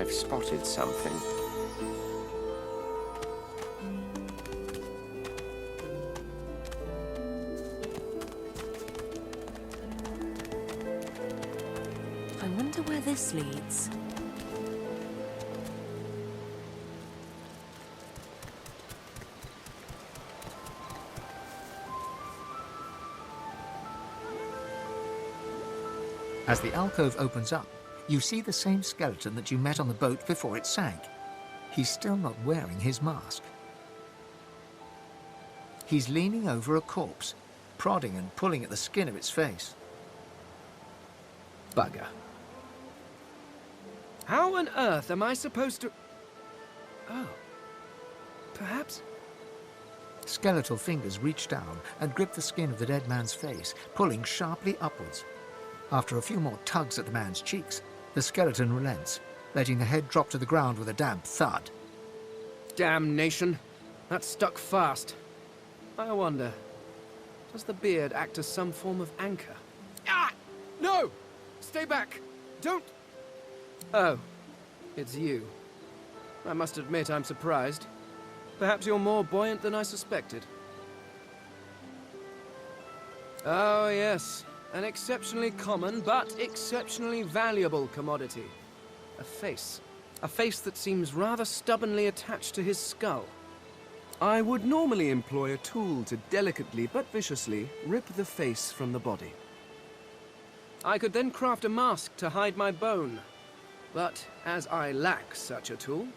I've spotted something. I wonder where this leads. As the alcove opens up, you see the same skeleton that you met on the boat before it sank. He's still not wearing his mask. He's leaning over a corpse, prodding and pulling at the skin of its face. Bugger. How on earth am I supposed to... Oh. Perhaps? Skeletal fingers reach down and grip the skin of the dead man's face, pulling sharply upwards. After a few more tugs at the man's cheeks, the skeleton relents, letting the head drop to the ground with a damp thud. Damnation. That stuck fast. I wonder, does the beard act as some form of anchor? Ah! No! Stay back! Don't... Oh, it's you. I must admit I'm surprised. Perhaps you're more buoyant than I suspected. Oh, yes. An exceptionally common, but exceptionally valuable commodity. A face. A face that seems rather stubbornly attached to his skull. I would normally employ a tool to delicately but viciously rip the face from the body. I could then craft a mask to hide my bone. But as I lack such a tool...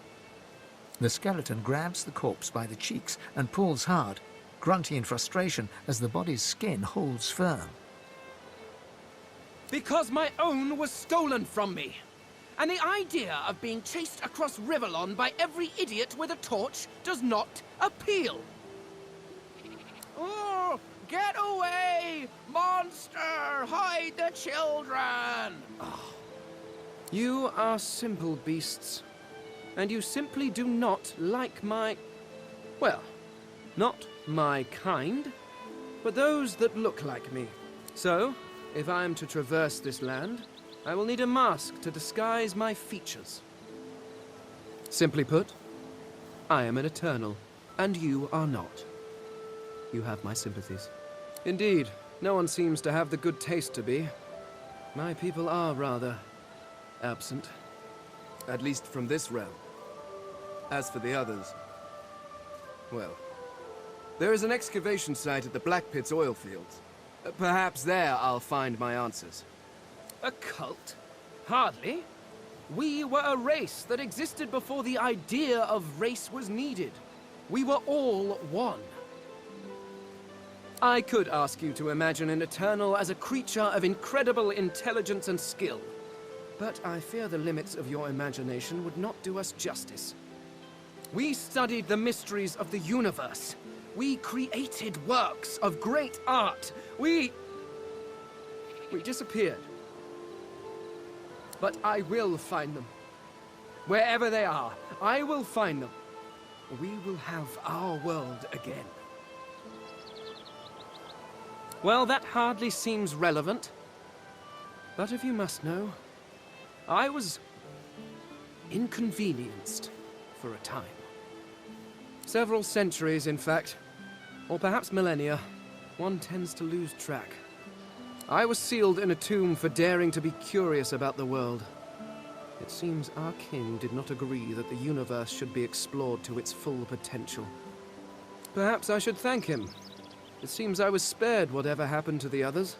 The skeleton grabs the corpse by the cheeks and pulls hard, grunting in frustration as the body's skin holds firm. Because my own was stolen from me. And the idea of being chased across Rivellon by every idiot with a torch does not appeal. Oh, get away! Monster! Hide the children! Oh. You are simple beasts. And you simply do not like my... Well, not my kind, but those that look like me. So, if I am to traverse this land, I will need a mask to disguise my features. Simply put, I am an Eternal, and you are not. You have my sympathies. Indeed, no one seems to have the good taste to be. My people are rather absent. At least from this realm. As for the others, well, there is an excavation site at the Black Pit's oil fields. Perhaps there I'll find my answers. A cult? Hardly. We were a race that existed before the idea of race was needed. We were all one. I could ask you to imagine an Eternal as a creature of incredible intelligence and skill. But I fear the limits of your imagination would not do us justice. We studied the mysteries of the universe. We created works of great art. We disappeared. But I will find them. Wherever they are, I will find them. We will have our world again. Well, that hardly seems relevant. But if you must know, I was inconvenienced for a time. Several centuries, in fact. Or perhaps millennia. One tends to lose track. I was sealed in a tomb for daring to be curious about the world. It seems our king did not agree that the universe should be explored to its full potential. Perhaps I should thank him. It seems I was spared whatever happened to the others.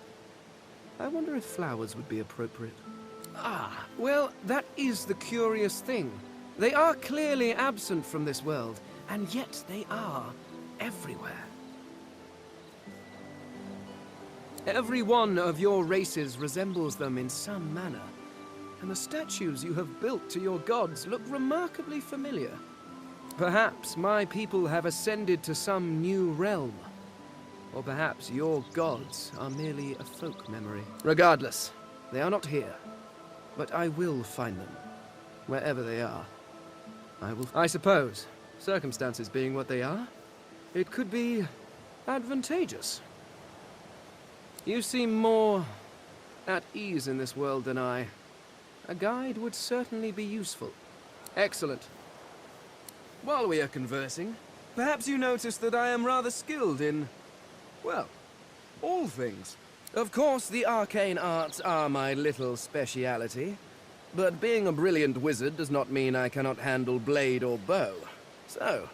I wonder if flowers would be appropriate. Ah, well, that is the curious thing. They are clearly absent from this world, and yet they are everywhere. Every one of your races resembles them in some manner, and the statues you have built to your gods look remarkably familiar. Perhaps my people have ascended to some new realm, or perhaps your gods are merely a folk memory. Regardless, they are not here, but I will find them, wherever they are. I suppose, circumstances being what they are, it could be advantageous. You seem more at ease in this world than I. A guide would certainly be useful. Excellent. While we are conversing, perhaps you notice that I am rather skilled in, well, all things. Of course, the arcane arts are my little speciality, but being a brilliant wizard does not mean I cannot handle blade or bow. So,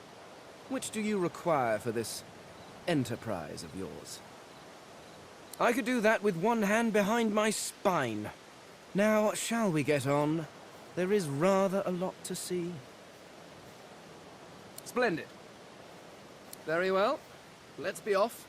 which do you require for this enterprise of yours? I could do that with one hand behind my spine. Now, shall we get on? There is rather a lot to see. Splendid. Very well. Let's be off.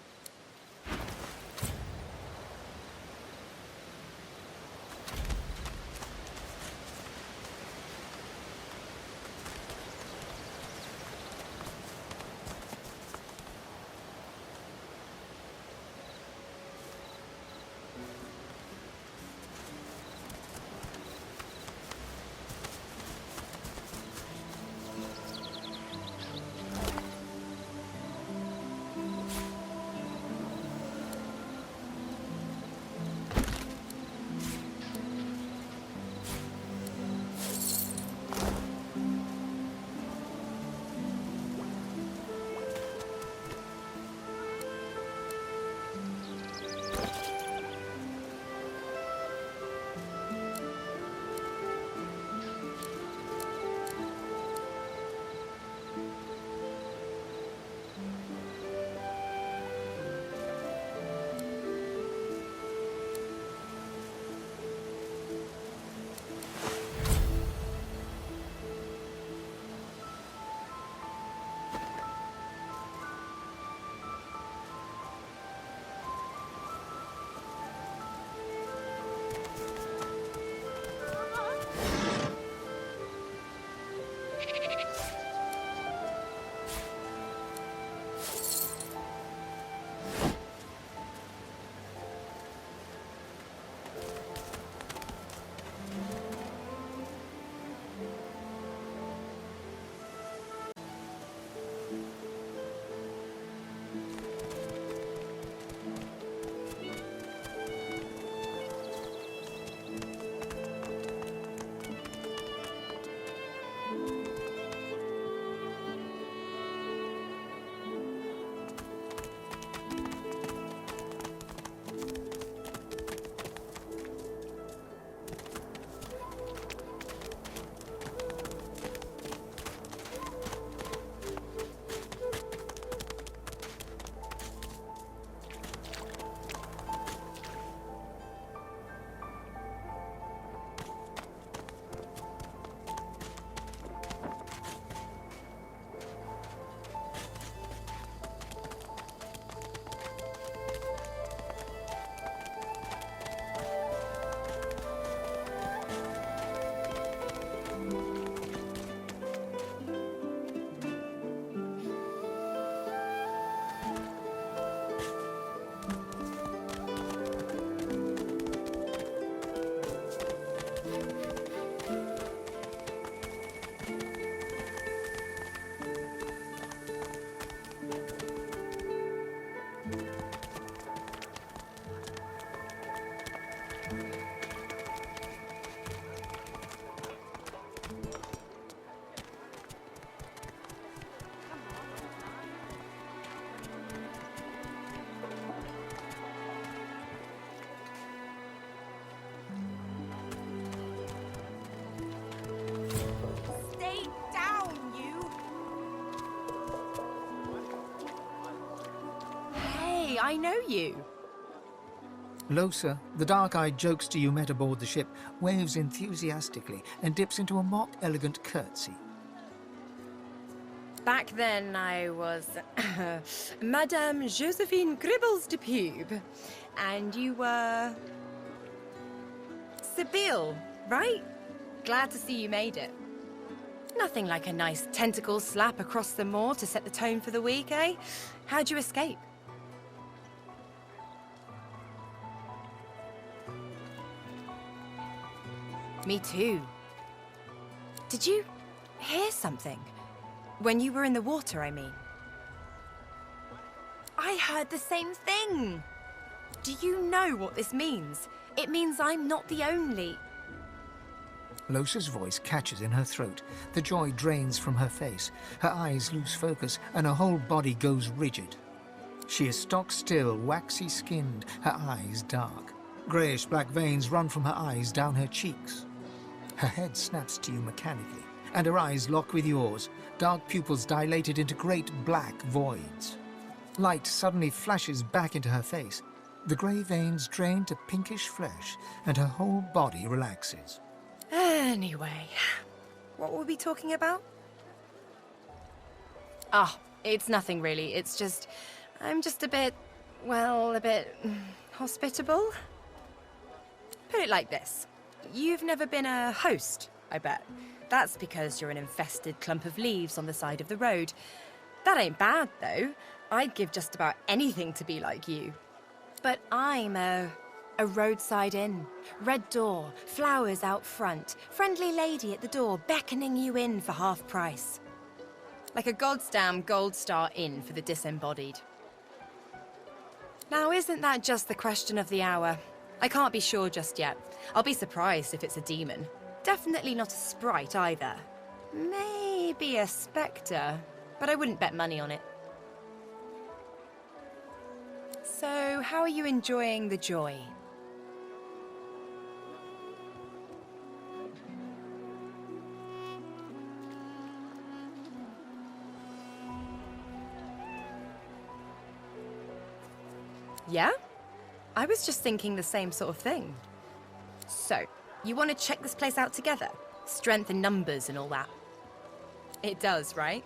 I know you. Losa, the dark-eyed jokester you met aboard the ship, waves enthusiastically and dips into a mock elegant curtsy. Back then I was Madame Josephine Gribbles de Pube. And you were... Sibyl, right? Glad to see you made it. Nothing like a nice tentacle slap across the moor to set the tone for the week, eh? How'd you escape? Me too. Did you hear something? When you were in the water, I mean. I heard the same thing. Do you know what this means? It means I'm not the only... Losa's voice catches in her throat. The joy drains from her face. Her eyes lose focus, and her whole body goes rigid. She is stock-still, waxy-skinned, her eyes dark. Greyish-black veins run from her eyes down her cheeks. Her head snaps to you mechanically, and her eyes lock with yours, dark pupils dilated into great black voids. Light suddenly flashes back into her face. The grey veins drain to pinkish flesh, and her whole body relaxes. Anyway, what were we talking about? Oh, it's nothing really. It's just, I'm just a bit hospitable. Put it like this. You've never been a host, I bet. That's because you're an infested clump of leaves on the side of the road. That ain't bad, though. I'd give just about anything to be like you. But I'm a roadside inn. Red door, flowers out front, friendly lady at the door beckoning you in for half price. Like a goddamn gold star inn for the disembodied. Now, isn't that just the question of the hour? I can't be sure just yet. I'll be surprised if it's a demon. Definitely not a sprite either. Maybe a spectre, but I wouldn't bet money on it. So, how are you enjoying the joy? Yeah? I was just thinking the same sort of thing. So, you want to check this place out together? Strength in numbers and all that. It does, right?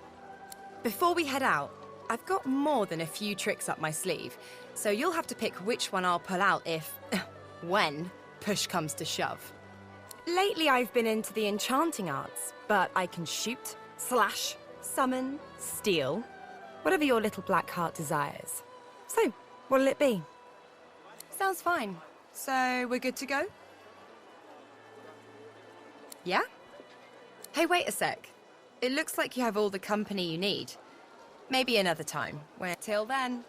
Before we head out, I've got more than a few tricks up my sleeve, so you'll have to pick which one I'll pull out if, when, push comes to shove. Lately I've been into the enchanting arts, but I can shoot, slash, summon, steal, whatever your little black heart desires. So, what'll it be? Sounds fine. So, we're good to go? Yeah? Hey, wait a sec. It looks like you have all the company you need. Maybe another time. Till then.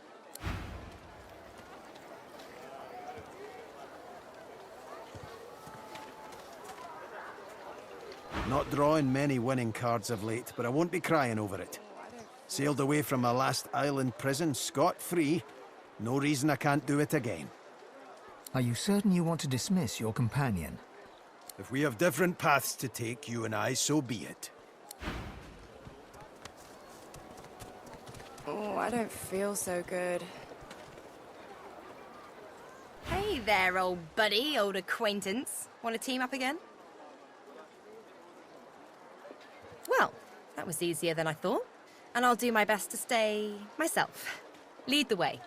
Not drawing many winning cards of late, but I won't be crying over it. Sailed away from my last island prison scot-free. No reason I can't do it again. Are you certain you want to dismiss your companion? If we have different paths to take, you and I, so be it. Oh, I don't feel so good. Hey there, old buddy, old acquaintance. Want to team up again? Well, that was easier than I thought. And I'll do my best to stay myself. Lead the way.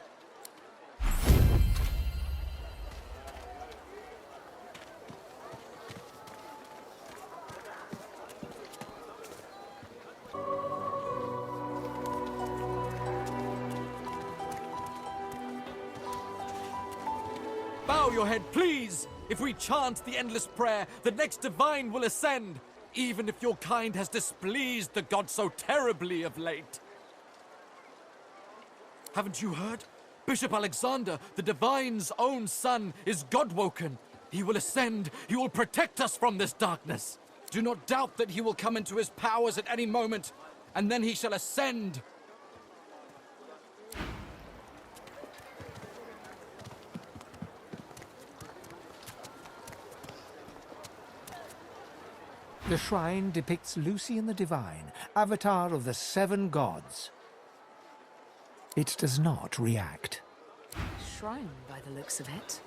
Bow your head, please! If we chant the endless prayer, the next divine will ascend, even if your kind has displeased the god so terribly of late. Haven't you heard? Bishop Alexander, the divine's own son, is God-woken. He will ascend. He will protect us from this darkness. Do not doubt that he will come into his powers at any moment, and then he shall ascend. The shrine depicts Lucian the Divine, avatar of the 7 gods. It does not react. Shrine, by the looks of it.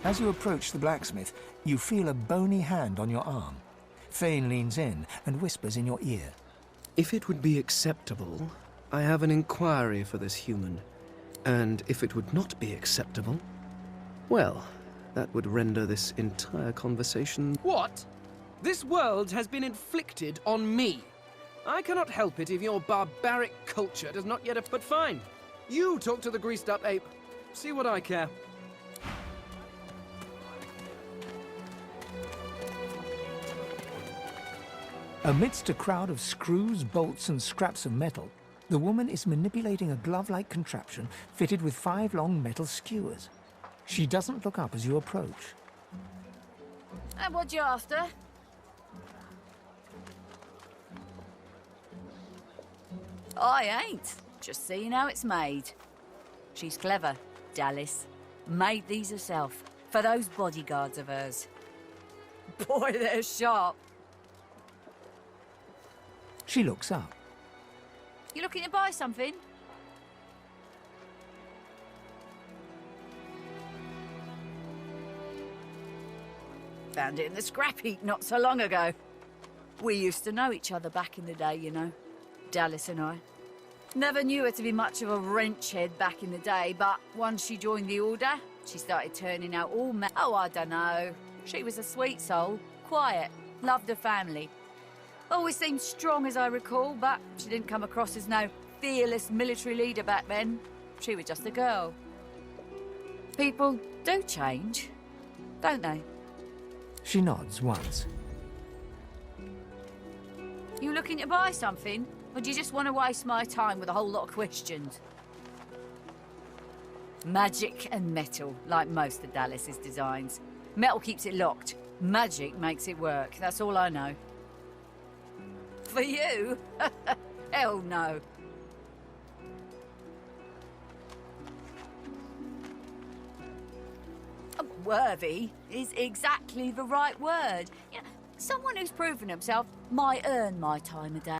As you approach the blacksmith, you feel a bony hand on your arm. Thane leans in and whispers in your ear. If it would be acceptable, I have an inquiry for this human, and if it would not be acceptable, well, that would render this entire conversation... What? This world has been inflicted on me. I cannot help it if your barbaric culture does not yet... But fine. You talk to the greased-up ape. See what I care. Amidst a crowd of screws, bolts, and scraps of metal, the woman is manipulating a glove-like contraption fitted with 5 long metal skewers. She doesn't look up as you approach. And what you after? I ain't. Just seeing how it's made. She's clever, Dallas. Made these herself, for those bodyguards of hers. Boy, they're sharp. She looks up. You looking to buy something? Found it in the scrap heap not so long ago. We used to know each other back in the day, you know. Dallas and I. Never knew her to be much of a wrench head back in the day, but once she joined the Order, she started turning out all Oh, I don't know. She was a sweet soul, quiet, loved her family. Always seemed strong as I recall, but she didn't come across as no fearless military leader back then. She was just a girl. People do change, don't they? She nods once. You looking to buy something? Or do you just want to waste my time with a whole lot of questions? Magic and metal, like most of Dallas's designs. Metal keeps it locked. Magic makes it work. That's all I know. For you? Hell no. Worthy is exactly the right word. You know, someone who's proven himself might earn my time of day.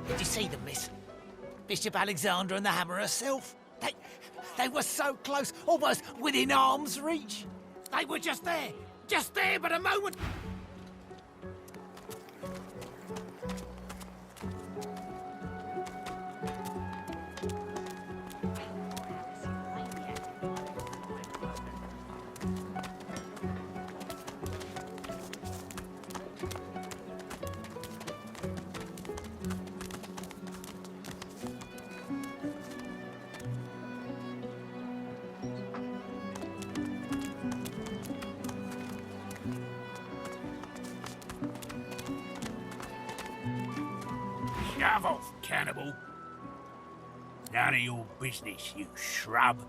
Did you see them, miss? Bishop Alexander and the Hammer herself? They were so close, almost within arm's reach. They were just there but a moment. Shove off, cannibal. None of your business, you shrub.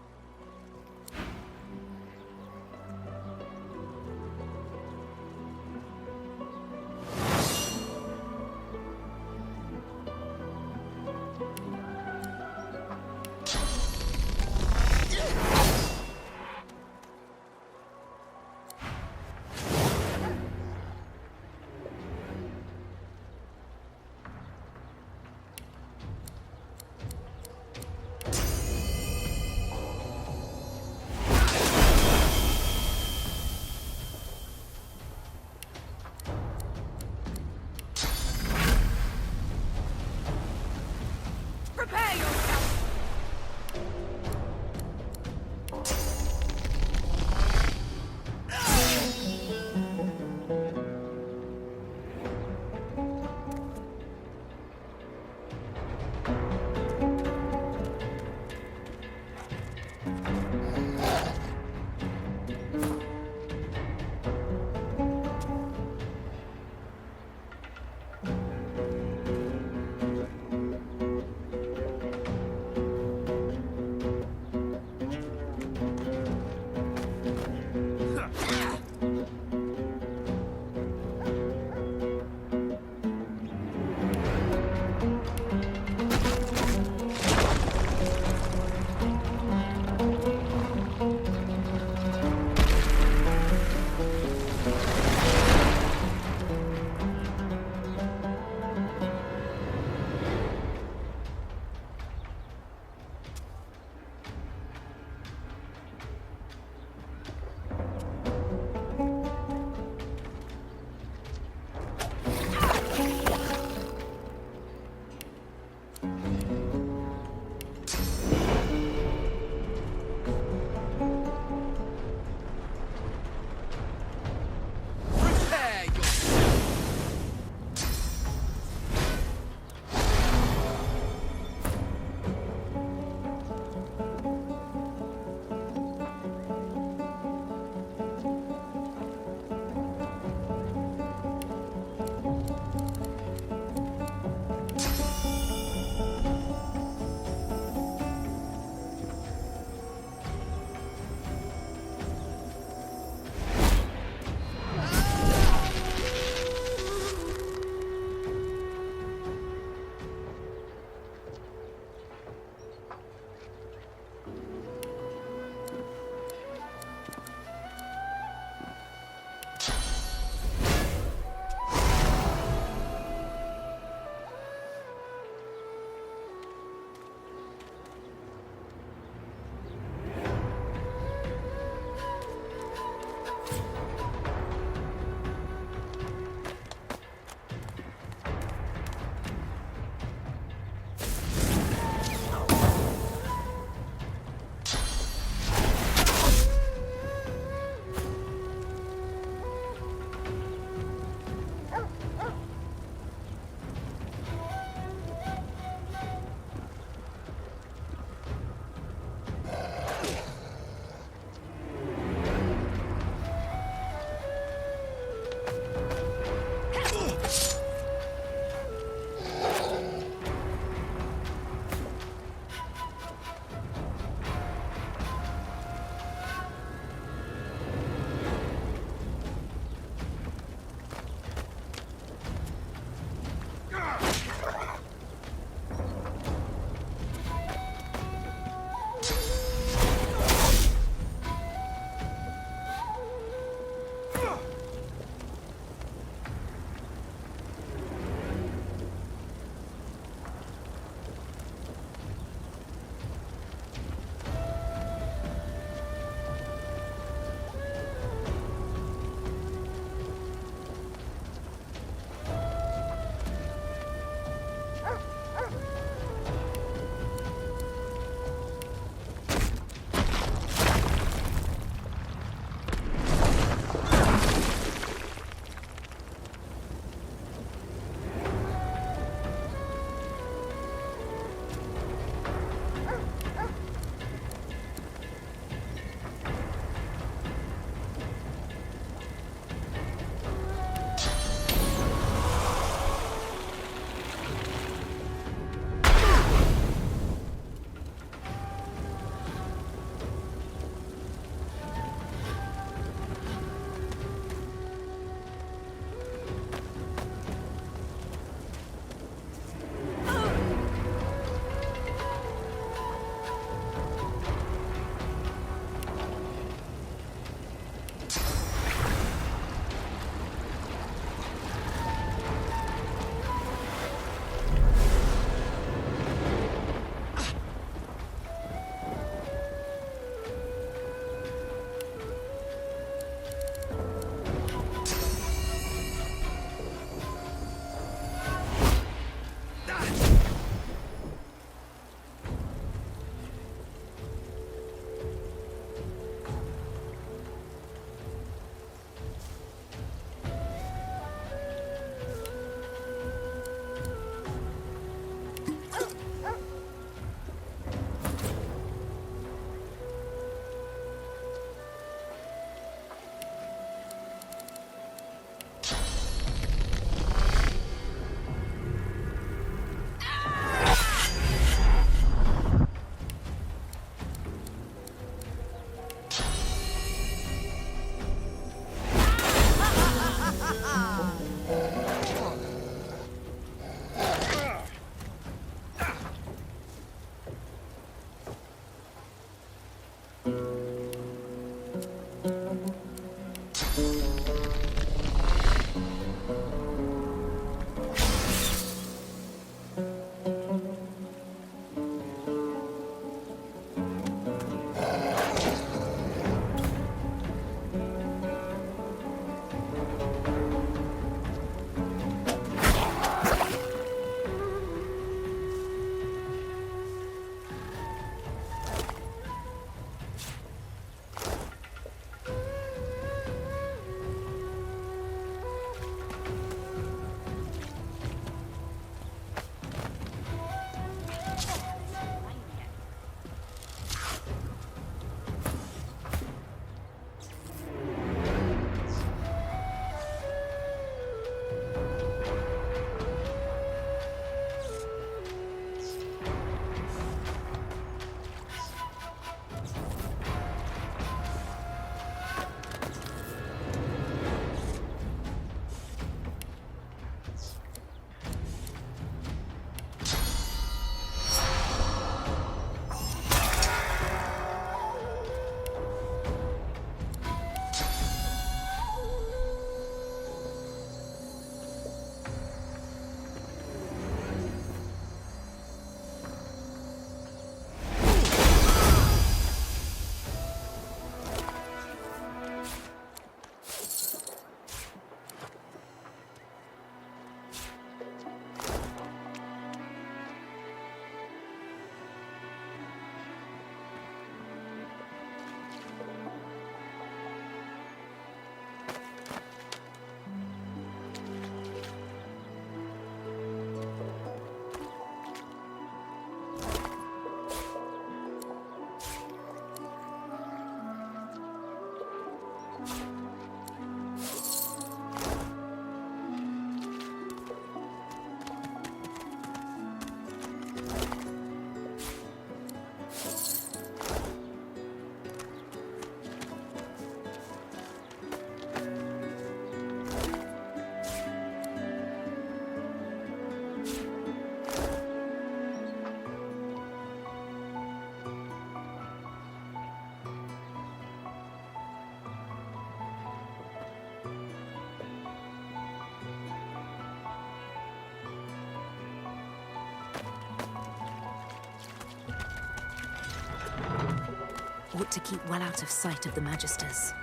ought to keep well out of sight of the Magisters.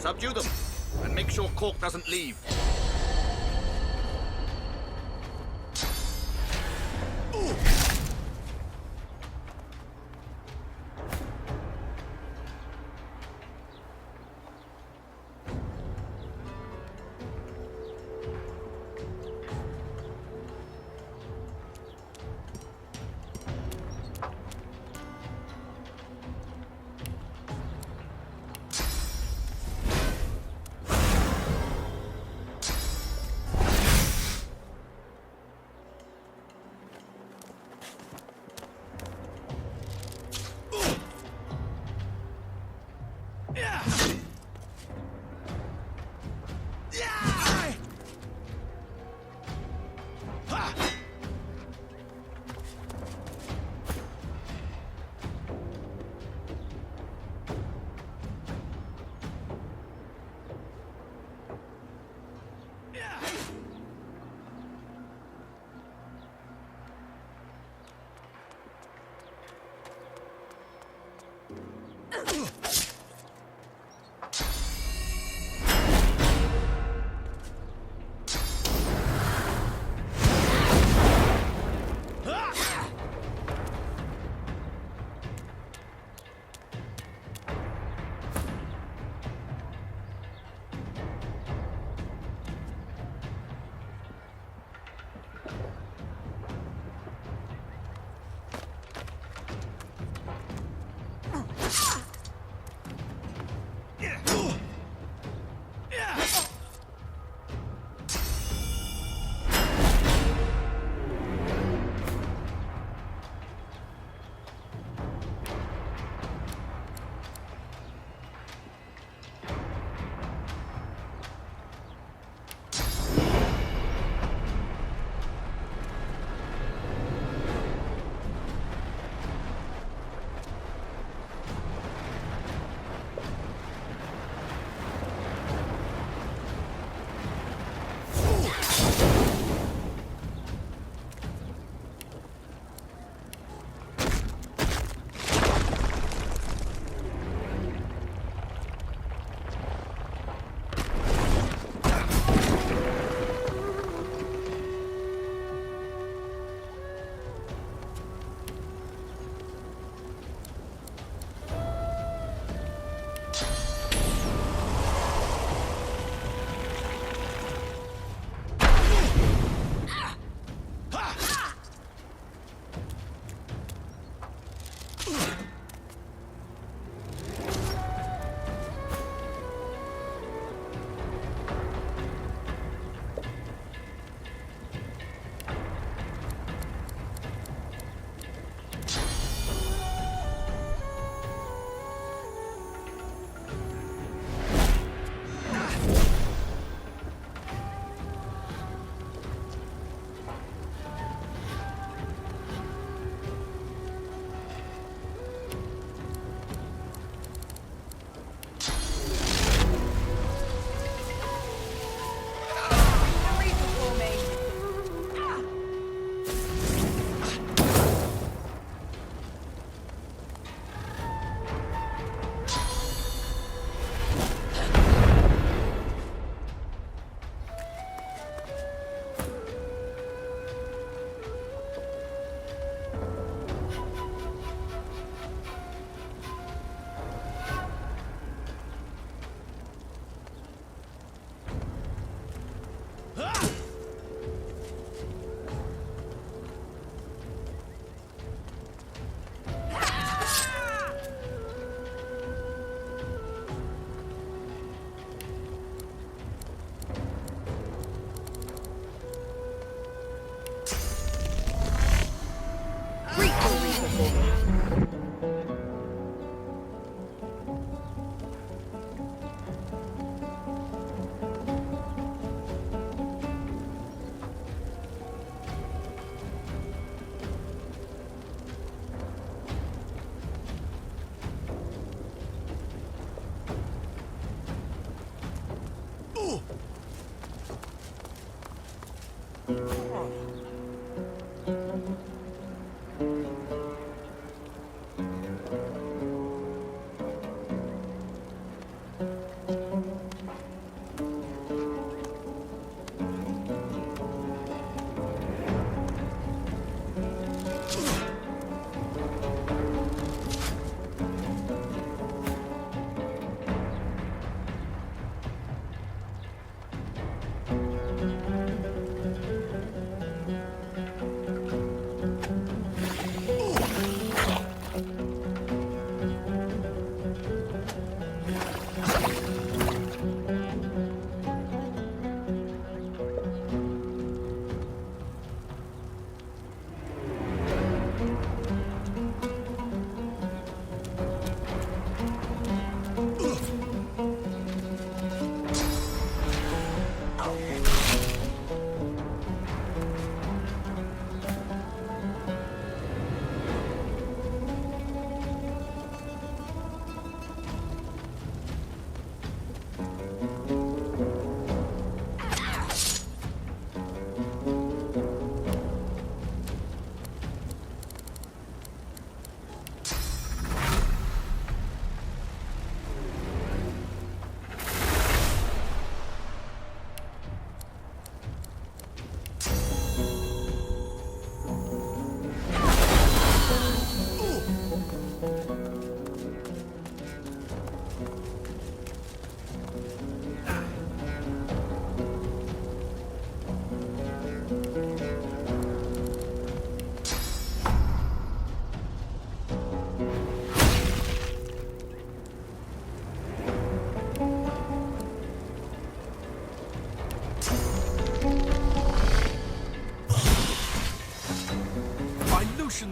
Subdue them, and make sure Cork doesn't leave.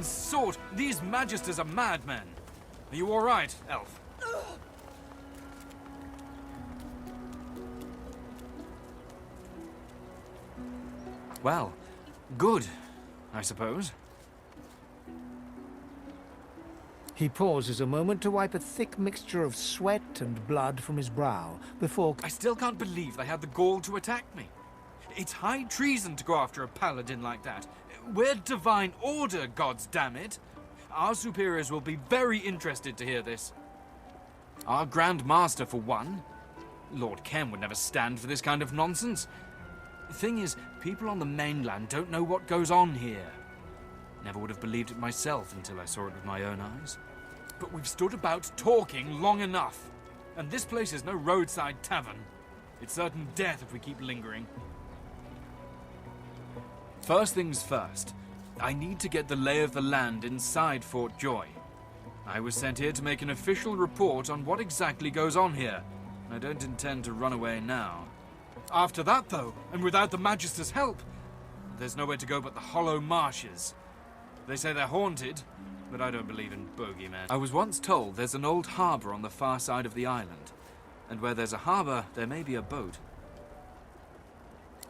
Sword! These magisters are madmen! Are you all right, elf? Well, good, I suppose. He pauses a moment to wipe a thick mixture of sweat and blood from his brow before... I still can't believe they had the gall to attack me. It's high treason to go after a paladin like that. We're Divine Order, gods damn it! Our superiors will be very interested to hear this. Our Grand Master, for one. Lord Ken would never stand for this kind of nonsense. The thing is, people on the mainland don't know what goes on here. Never would have believed it myself until I saw it with my own eyes. But we've stood about talking long enough. And this place is no roadside tavern. It's certain death if we keep lingering. First things first, I need to get the lay of the land inside Fort Joy. I was sent here to make an official report on what exactly goes on here. I don't intend to run away now. After that, though, and without the Magister's help, there's nowhere to go but the hollow marshes. They say they're haunted, but I don't believe in bogeymen. I was once told there's an old harbor on the far side of the island, and where there's a harbor, there may be a boat.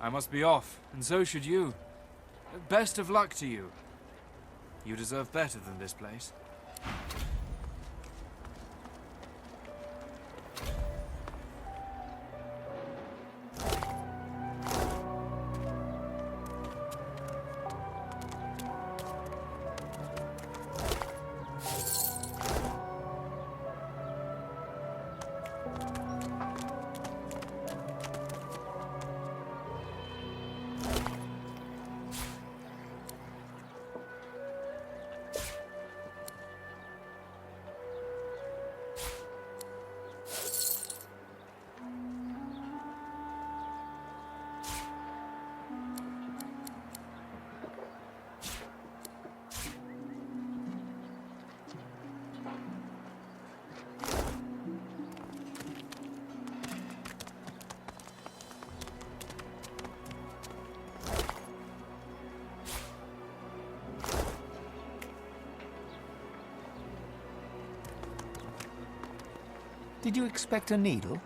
I must be off, and so should you. Best of luck to you. You deserve better than this place. Did you expect a needle?